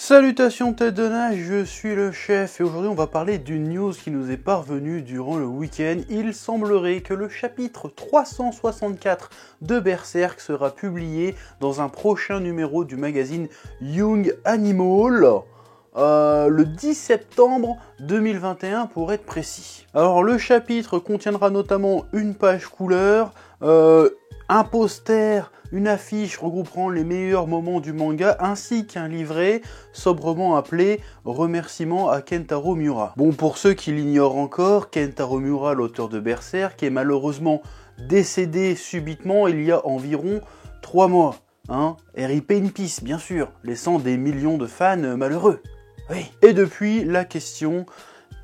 Salutations tête de nage, je suis le chef et aujourd'hui on va parler d'une news qui nous est parvenue durant le week-end. Il semblerait que le chapitre 364 de Berserk sera publié dans un prochain numéro du magazine Young Animal. Le 10 septembre 2021 pour être précis. Alors le chapitre contiendra notamment une page couleur, un poster, une affiche regroupant les meilleurs moments du manga ainsi qu'un livret sobrement appelé « Remerciements à Kentaro Miura ». Bon, pour ceux qui l'ignorent encore, Kentaro Miura, l'auteur de Berserk, est malheureusement décédé subitement il y a environ 3 mois. RIP in peace, bien sûr, laissant des millions de fans malheureux. Oui. Et depuis, la question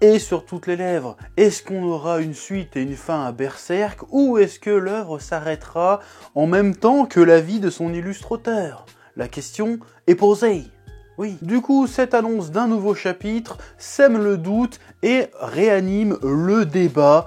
est sur toutes les lèvres. Est-ce qu'on aura une suite et une fin à Berserk ou est-ce que l'œuvre s'arrêtera en même temps que la vie de son illustre auteur? La question est posée. Oui. Du coup, cette annonce d'un nouveau chapitre sème le doute et réanime le débat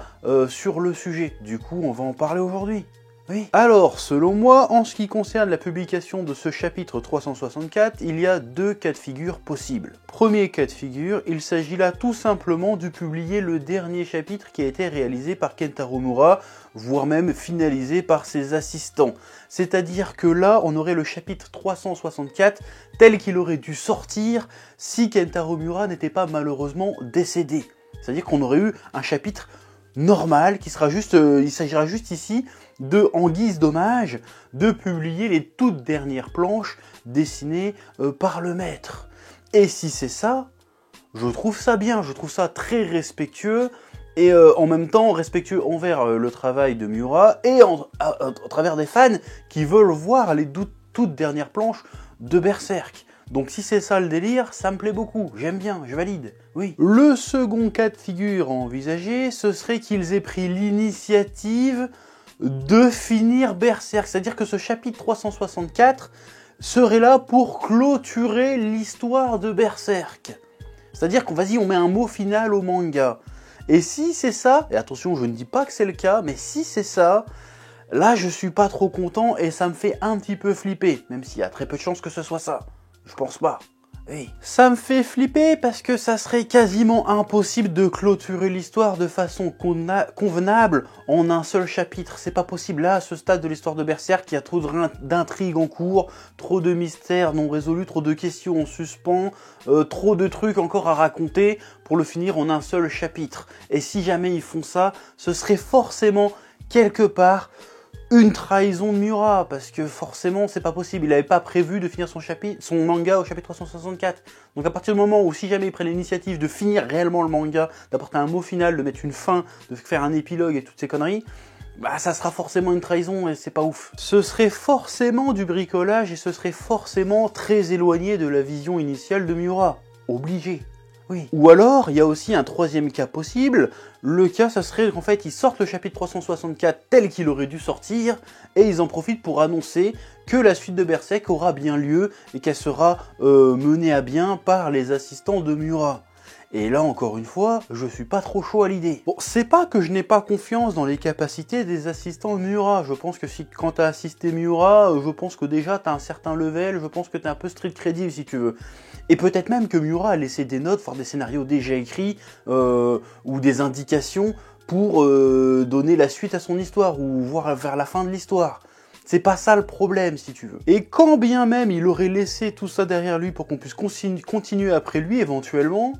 sur le sujet. Du coup, on va en parler aujourd'hui. Oui. Alors, selon moi, en ce qui concerne la publication de ce chapitre 364, il y a deux cas de figure possibles. Premier cas de figure, il s'agit là tout simplement de publier le dernier chapitre qui a été réalisé par Kentaro Miura, voire même finalisé par ses assistants. C'est-à-dire que là, on aurait le chapitre 364 tel qu'il aurait dû sortir si Kentaro Miura n'était pas malheureusement décédé. C'est-à-dire qu'on aurait eu un chapitre normal qui sera juste, il s'agira juste ici de, en guise d'hommage, de publier les toutes dernières planches dessinées par le maître. Et si c'est ça, je trouve ça bien, je trouve ça très respectueux et en même temps respectueux envers le travail de Miura et à travers des fans qui veulent voir les toutes dernières planches de Berserk. Donc si c'est ça le délire, ça me plaît beaucoup, j'aime bien, je valide, oui. Le second cas de figure à envisager, ce serait qu'ils aient pris l'initiative de finir Berserk. C'est-à-dire que ce chapitre 364 serait là pour clôturer l'histoire de Berserk. C'est-à-dire qu'on on met un mot final au manga. Et si c'est ça, et attention je ne dis pas que c'est le cas, mais si c'est ça, là je suis pas trop content et ça me fait un petit peu flipper, même s'il y a très peu de chances que ce soit ça. Je pense pas. Oui. Ça me fait flipper parce que ça serait quasiment impossible de clôturer l'histoire de façon convenable en un seul chapitre. C'est pas possible. Là, à ce stade de l'histoire de Berserk, il y a trop d'intrigues en cours, trop de mystères non résolus, trop de questions en suspens, trop de trucs encore à raconter pour le finir en un seul chapitre. Et si jamais ils font ça, ce serait forcément quelque part une trahison de Miura, parce que forcément c'est pas possible, il n'avait pas prévu de finir son manga au chapitre 364. Donc à partir du moment où si jamais il prend l'initiative de finir réellement le manga, d'apporter un mot final, de mettre une fin, de faire un épilogue et toutes ces conneries, bah ça sera forcément une trahison et c'est pas ouf. Ce serait forcément du bricolage et ce serait forcément très éloigné de la vision initiale de Miura. Obligé. Oui. Ou alors, il y a aussi un troisième cas possible. Le cas, ça serait qu'en fait, ils sortent le chapitre 364 tel qu'il aurait dû sortir, et ils en profitent pour annoncer que la suite de Berserk aura bien lieu, et qu'elle sera menée à bien par les assistants de Miura. Et là, encore une fois, je suis pas trop chaud à l'idée. Bon, c'est pas que je n'ai pas confiance dans les capacités des assistants de Miura. Je pense que quand t'as assisté Miura, je pense que déjà t'as un certain level, je pense que t'es un peu street crédible si tu veux. Et peut-être même que Miura a laissé des notes, voire des scénarios déjà écrits, ou des indications pour donner la suite à son histoire, ou voir vers la fin de l'histoire. C'est pas ça le problème, si tu veux. Et quand bien même il aurait laissé tout ça derrière lui pour qu'on puisse continuer après lui, éventuellement,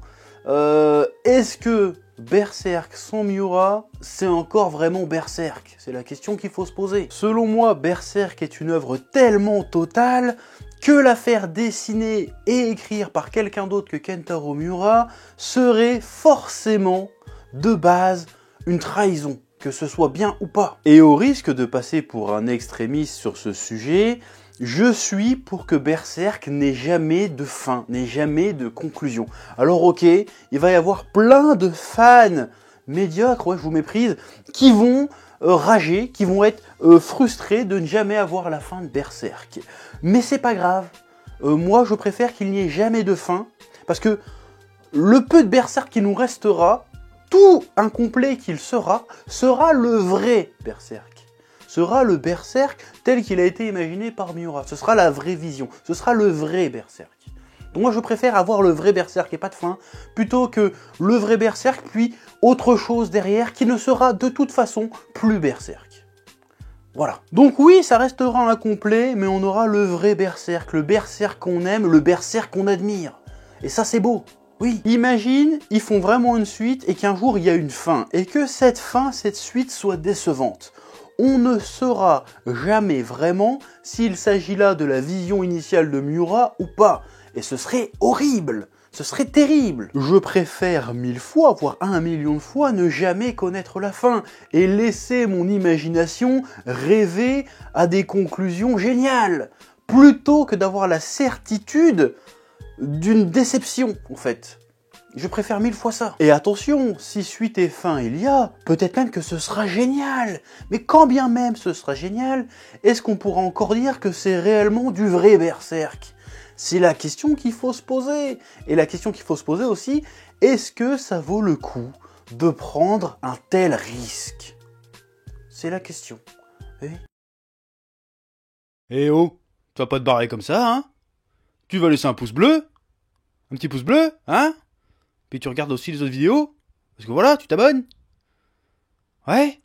est-ce que Berserk sans Miura, c'est encore vraiment Berserk? C'est la question qu'il faut se poser. Selon moi, Berserk est une œuvre tellement totale que la faire dessiner et écrire par quelqu'un d'autre que Kentaro Miura serait forcément, de base, une trahison, que ce soit bien ou pas. Et au risque de passer pour un extrémiste sur ce sujet, je suis pour que Berserk n'ait jamais de fin, n'ait jamais de conclusion. Alors ok, il va y avoir plein de fans médiocres, ouais je vous méprise, qui vont rager, qui vont être frustrés de ne jamais avoir la fin de Berserk. Mais c'est pas grave, moi je préfère qu'il n'y ait jamais de fin, parce que le peu de Berserk qui nous restera, tout incomplet qu'il sera le vrai Berserk. Sera le Berserk tel qu'il a été imaginé par Miura. Ce sera la vraie vision, ce sera le vrai Berserk. Donc moi je préfère avoir le vrai berserk et pas de fin, plutôt que le vrai berserk puis autre chose derrière qui ne sera de toute façon plus berserk. Voilà. Donc oui, ça restera incomplet, mais on aura le vrai berserk qu'on aime, le berserk qu'on admire. Et ça c'est beau. Oui, imagine, ils font vraiment une suite et qu'un jour il y a une fin, et que cette suite soit décevante. On ne saura jamais vraiment s'il s'agit là de la vision initiale de Miura ou pas. Et ce serait horrible, ce serait terrible. Je préfère 1000 fois, voire 1 million de fois, ne jamais connaître la fin et laisser mon imagination rêver à des conclusions géniales, plutôt que d'avoir la certitude d'une déception, en fait. Je préfère 1000 fois ça. Et attention, si suite et fin il y a, peut-être même que ce sera génial. Mais quand bien même ce sera génial, est-ce qu'on pourra encore dire que c'est réellement du vrai berserk? C'est la question qu'il faut se poser. Et la question qu'il faut se poser aussi, est-ce que ça vaut le coup de prendre un tel risque? C'est la question. Eh oh, tu vas pas te barrer comme ça, hein? Tu vas laisser un pouce bleu? Un petit pouce bleu, hein? Puis tu regardes aussi les autres vidéos? Parce que voilà, tu t'abonnes? Ouais?